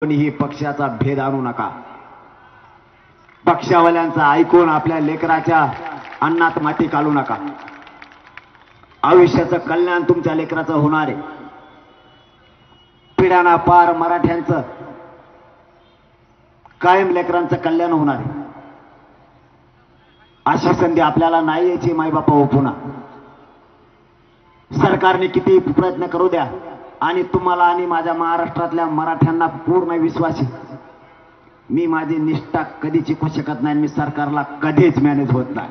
कोणीही पक्षाचा भेद आणू नका. पक्षावाल्यांचा ऐकून आपल्या लेकराच्या अन्नात माती घालू नका. आयुष्याचं कल्याण तुमच्या लेकराचं होणार आहे. पिढ्याना पार मराठ्यांचं कायम लेकरांचं कल्याण होणार आहे. अशी संधी आपल्याला नाही यायची. मायबापा हो, पुन्हा सरकारने किती प्रयत्न करू द्या आणि तुम्हाला आणि माझ्या महाराष्ट्रातल्या मराठ्यांना पूर्ण विश्वास आहे. मी माझी निष्ठा कधी चिकू शकत नाही. मी सरकारला कधीच मॅनेज होत नाही.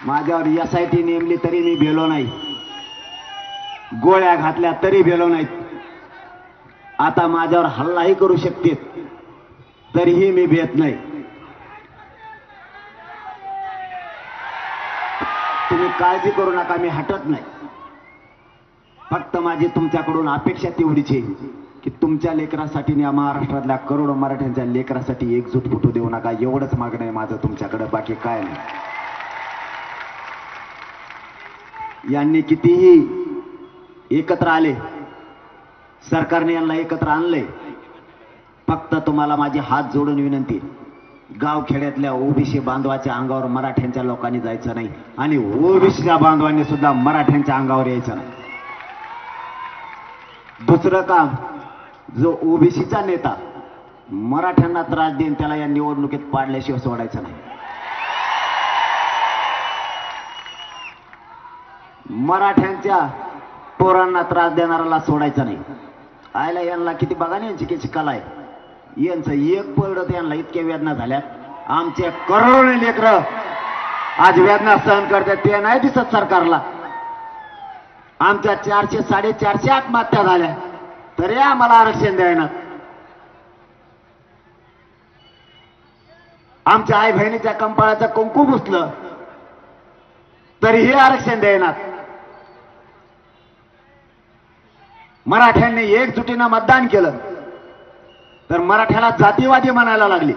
माझ्यावर SIT नेमली तरी मी भेलो नाही. गोळ्या घातल्या तरी भेलो नाहीत. आता माझ्यावर हल्लाही करू शकते तरीही मी भेट नाही. तुम्ही काळजी करू नका, मी हटत नाही. फक्त माझी तुमच्याकडून अपेक्षा तेवढीच आहे की तुमच्या लेकरासाठी या महाराष्ट्रातल्या करोडो मराठ्यांच्या लेकरासाठी एकजूट फुटू देऊ नका. एवढंच मागणं आहे माझं तुमच्याकडे, बाकी काय नाही. यांनी कितीही एकत्र आले, सरकारने यांना एकत्र आणले. फक्त तुम्हाला माझी हात जोडून विनंती, गावखेड्यातल्या ओबीसी बांधवाच्या अंगावर मराठ्यांच्या लोकांनी जायचं नाही आणि ओबीसीच्या बांधवांनी सुद्धा मराठ्यांच्या अंगावर यायचं नाही. दुसरं काम, जो ओबीसीचा नेता मराठ्यांना त्रास देईन त्याला या निवडणुकीत पाडल्याशिवाय सोडायचं नाही. मराठ्यांच्या पोरांना त्रास देणाऱ्याला सोडायचं नाही. आयला यांना किती बघा ना, यांची किती कला आहे. यांचं एक पडत यांना इतक्या वेदना झाल्या. आमचे करोडो लेकरं आज वेदना सहन करतात, ते नाही दिसत सरकारला. आमच्या 400-450 आत्महत्या झाल्या तरी आम्हाला आरक्षण द्यायना. आमच्या आई बहिणीच्या कंपाळाचं कुंकू पुसलं तरीही आरक्षण द्यायना. मराठ्यांनी एकजुटीनं मतदान केलं तर मराठ्याला जातीवादी म्हणायला लागली.